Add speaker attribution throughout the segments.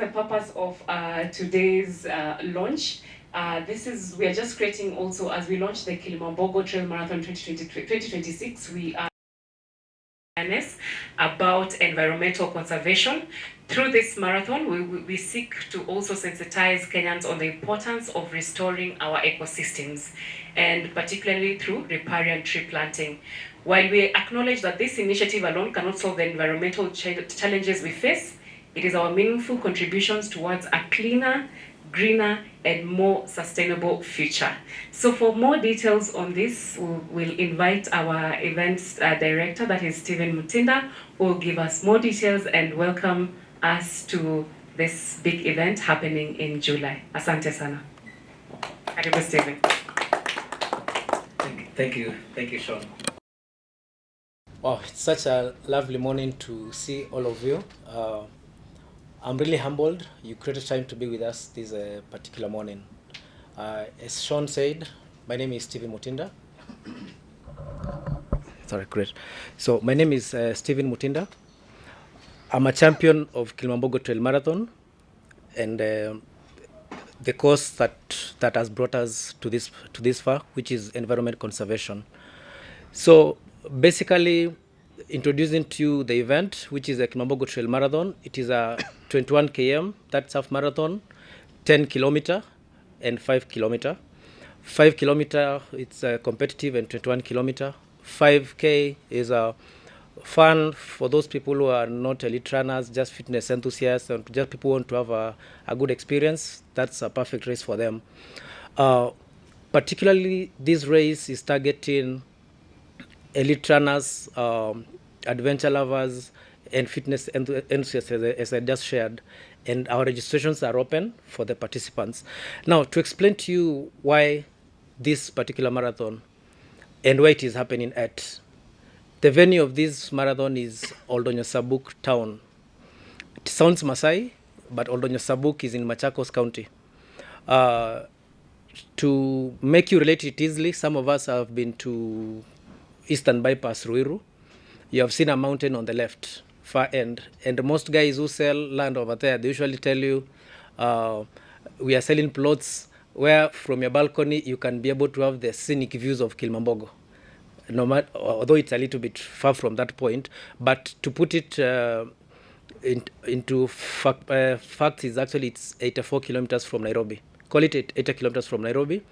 Speaker 1: the purpose of today's launch. We are just creating also, as we launch the Kilimambogo Trail Marathon 2026, we are awareness about environmental conservation. Through this marathon, we seek to also sensitize Kenyans on the importance of restoring our ecosystems, and particularly through riparian tree planting. While we acknowledge that this initiative alone cannot solve the environmental challenges we face, it is our meaningful contributions towards a cleaner, greener, and more sustainable future. So for more details on this, we'll invite our events director, that is Stephen Mutinda, who will give us more details and welcome us to this big event happening in July. Asante sana. Karibu, Stephen.
Speaker 2: Thank you, Sean.
Speaker 3: Wow, it's such a lovely morning to see all of you. I'm really humbled you created time to be with us this particular morning. As Sean said, my name is Stephen Mutinda. Sorry, great. So my name is Stephen Mutinda. I'm a champion of Kilimambogo Trail Marathon, and the cause that has brought us to this far, which is environment conservation. So basically, introducing to you the event, which is a Kilimambogo Trail Marathon. It is a 21 km, that's half marathon, 10 kilometer and 5 kilometer. 5 kilometer, it's competitive, and 21 kilometer. 5K is fun for those people who are not elite runners, just fitness enthusiasts, and just people who want to have a good experience. That's a perfect race for them. Particularly, this race is targeting elite runners, adventure lovers, and fitness enthusiasts, as I just shared. And our registrations are open for the participants. Now, to explain to you why this particular marathon and where it is happening at. The venue of this marathon is Oldonyosabuk town. It sounds Masai, but Oldonyosabuk is in Machakos County. To make you relate it easily, some of us have been to Eastern Bypass Ruiru. You have seen a mountain on the left, far end. And most guys who sell land over there, they usually tell you, we are selling plots where from your balcony you can be able to have the scenic views of Kilimambogo. No matter, although it's a little bit far from that point, but to put it into fact is actually it's 84 kilometers from Nairobi. Call it 80 kilometers from Nairobi,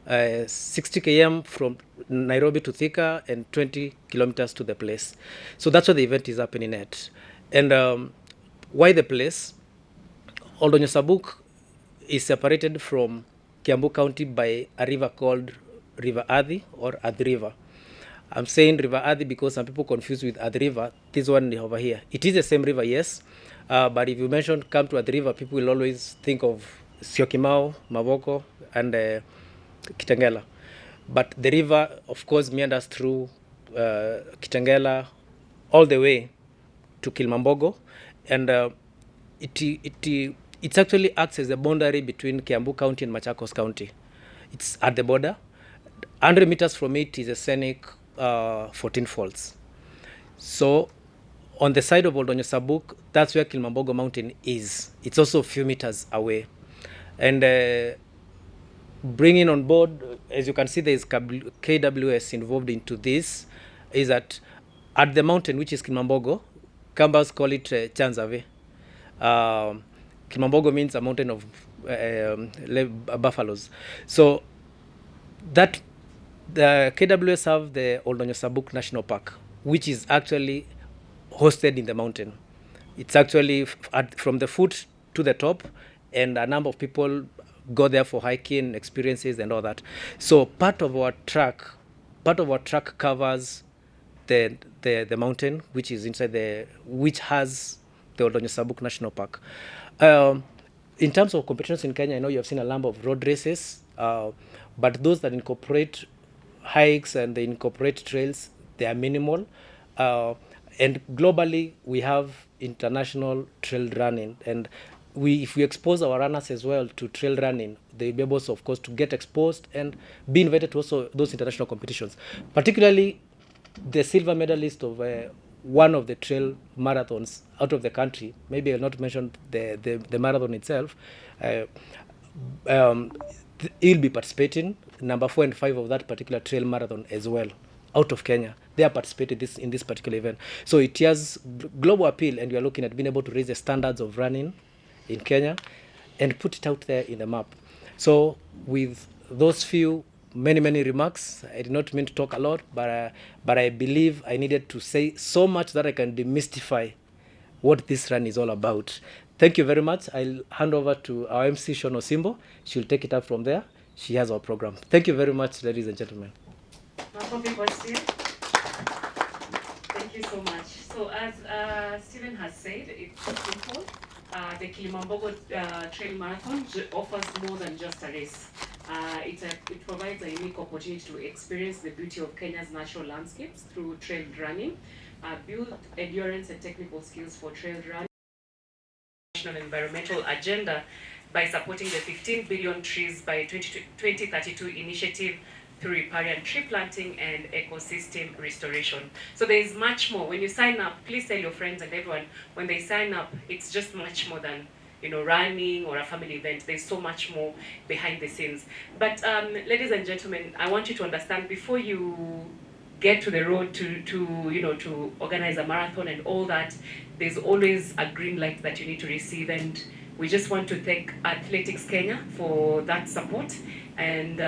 Speaker 3: 60 km from Nairobi to Thika, and 20 kilometers to the place. So that's where the event is happening at. And why the place? Oldonyosabuk is separated from Kiambu County by a river called River Athi or Athi River. I'm saying River Athi because some people confuse with Athi River. This one over here. It is the same river, yes. But if you mention come to Athi River, people will always think of Syokimau, Mavoko, and Kitengela. But the river, of course, meanders through Kitengela all the way to Kilimambogo. And it actually acts as a boundary between Kiambu County and Machakos County. It's at the border. 100 meters from it is a scenic 14 falls. So on the side of Oldonyosabuk, that's where Kilimambogo Mountain is. It's also a few meters away. And bringing on board, as you can see, there is KWS involved into this, is that at the mountain, which is Kilimambogo, Kambas call it Chanzave. Kilimambogo means a mountain of buffaloes. So that the KWS have the Oldonyosabuk National Park, which is actually hosted in the mountain. It's actually from the foot to the top, and a number of people go there for hiking experiences and all that. So part of our track covers the mountain, which is inside which has the Oldonyosabuk National Park. In terms of competitions in Kenya, I know you have seen a number of road races, but those that incorporate hikes and they incorporate trails, they are minimal. And globally, we have international trail running, and if we expose our runners as well to trail running, they'll be able, of course, to get exposed and be invited to also those international competitions. Particularly, the silver medalist of one of the trail marathons out of the country. Maybe I'll not mention the marathon itself. He'll be participating, number 4 and 5 of that particular trail marathon as well, out of Kenya. They are participating in this particular event. So it has global appeal, and we are looking at being able to raise the standards of running in Kenya and put it out there in the map. So with those few many remarks, I did not mean to talk a lot, but I believe I needed to say so much that I can demystify what this run is all about. Thank you very much. I'll hand over to our MC, Shono Simbo. She'll take it up from there. She has our program. Thank you very much, ladies and gentlemen.
Speaker 1: Thank you so much. So as Stephen has said, it's simple. The Kilimambogo Trail Marathon offers more than just a race. It provides a unique opportunity to experience the beauty of Kenya's natural landscapes through trail running, build endurance and technical skills for trail running, national environmental agenda by supporting the 15 billion trees by 2032 initiative through riparian tree planting and ecosystem restoration. So there is much more. When you sign up, please tell your friends and everyone, when they sign up, it's just much more than running or a family event. There's so much more behind the scenes. But ladies and gentlemen, I want you to understand, before you get to the road to organize a marathon and all that, there's always a green light that you need to receive, and we just want to thank Athletics Kenya for that support. And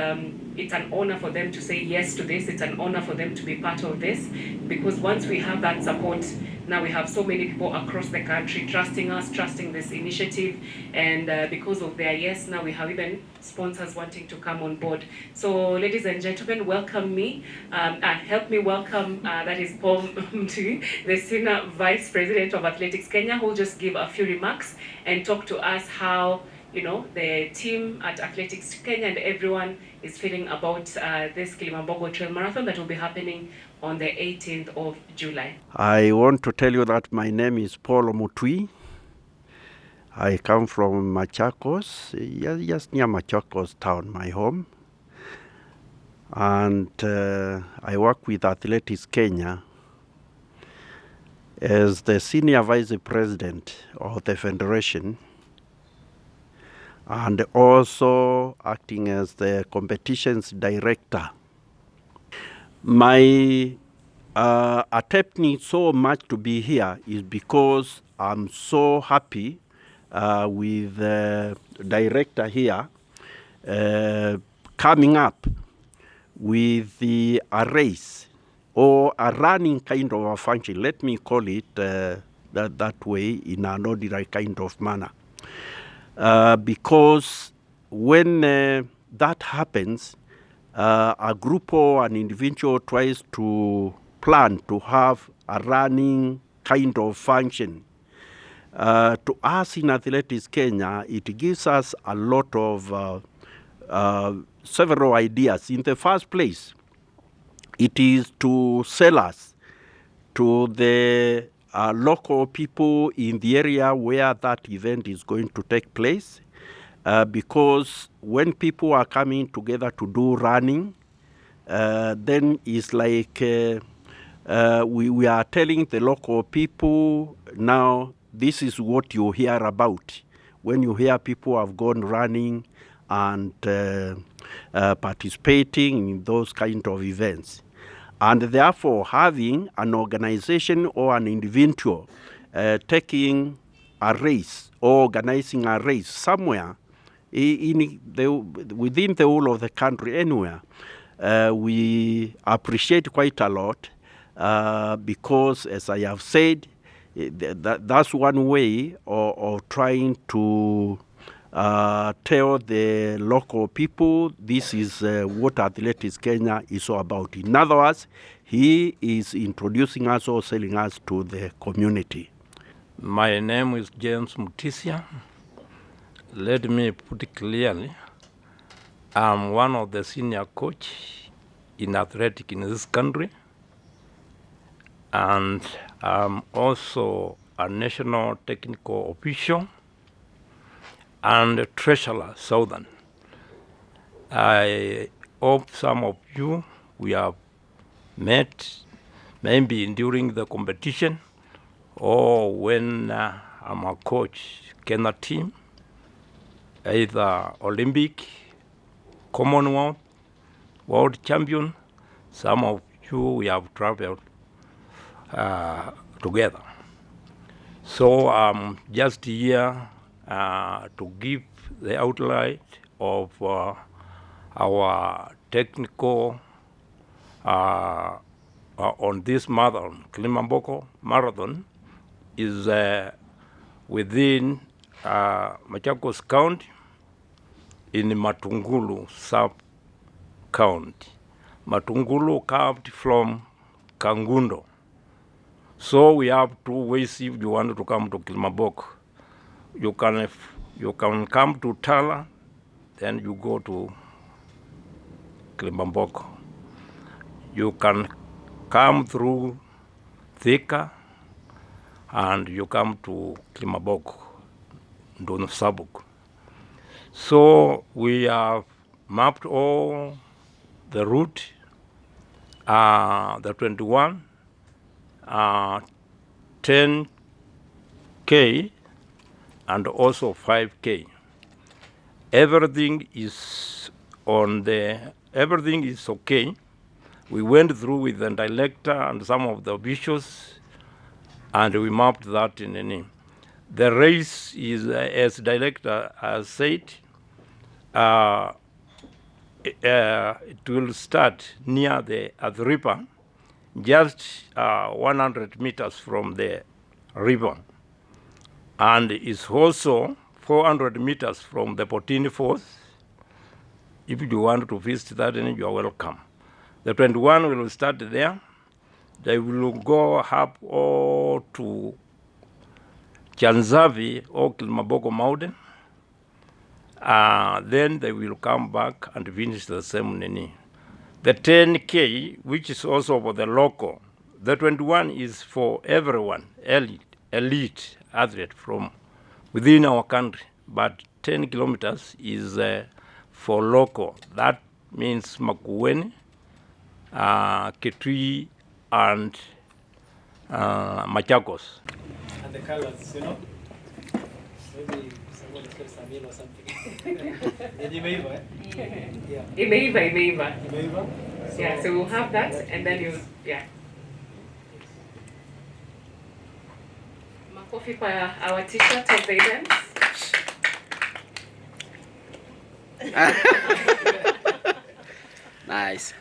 Speaker 1: it's an honor for them to say yes to this. It's an honor for them to be part of this, because once we have that support, now we have so many people across the country trusting us, trusting this initiative, and because of their yes, now we have even sponsors wanting to come on board. So ladies and gentlemen, welcome me. Help me welcome, that is Paul Mtui, the Senior Vice President of Athletics Kenya, who will just give a few remarks and talk to us how the team at Athletics Kenya and everyone is feeling about this Kilimambogo Trail Marathon that will be happening on the 18th of July.
Speaker 2: I want to tell you that my name is Paul Mutui. I come from Machakos, just near Machakos town, my home. And I work with Athletics Kenya as the Senior Vice President of the Federation, and also acting as the competitions director. My attempting so much to be here is because I'm so happy with the director here coming up with a race or a running kind of a function. Let me call it that way, in an ordinary kind of manner. Because when that happens, a group or an individual tries to plan to have a running kind of function. To us in Athletics Kenya, it gives us a lot of several ideas. In the first place, it is to sell us to the local people in the area where that event is going to take place, because when people are coming together to do running, then it's like we are telling the local people, now this is what you hear about when you hear people have gone running and participating in those kind of events. And therefore, having an organization or an individual taking a race or organizing a race somewhere within the whole of the country, anywhere, we appreciate quite a lot because, as I have said, that's one way of trying to tell the local people this is what Athletics Kenya is all about. In other words, he is introducing us or selling us to the community.
Speaker 4: My name is James Mutisia. Let me put it clearly. I'm one of the senior coach in athletics in this country, and I'm also a national technical official and treasurer Southern. I hope some of you we have met maybe during the competition or when I'm a coach Kenya team, either Olympic, Commonwealth, World Champion. Some of you we have traveled together. So I'm just here to give the outline of our technical on this marathon. Kilimambogo marathon is within Machakos County in Matungulu sub-county. Matungulu carved from Kangundo. So we have two ways if you want to come to Kilimambogo. You can come to Tala, then you go to Kilimambogo. You can come through Thika and you come to Kilimambogo, Ndono Sabuk. So we have mapped all the route, the 21, 10K, and also 5K. Everything is okay. We went through with the director and some of the officials, and we mapped that in the name. The race is, as director has said, it will start near the Athi River, just 100 meters from the river, and it's also 400 meters from the Potini Falls. If you want to visit that, then you are welcome. The 21 will start there. They will go up all to Chanzavi or Kilimambogo Mountain. Then they will come back and finish the ceremony. The 10K, which is also for the local. The 21 is for everyone, elite athlete from within our country. But 10 kilometers is for local. That means Makueni, Kitui, and Machakos.
Speaker 3: And the colors, you know? Maybe someone is going to Samil or something. Imeiva, eh? Yeah.
Speaker 1: Imeiva.
Speaker 3: Imeiva?
Speaker 1: Yeah, so we'll have that, and then you, yeah. Makofi for our t-shirt of the event.
Speaker 5: Nice.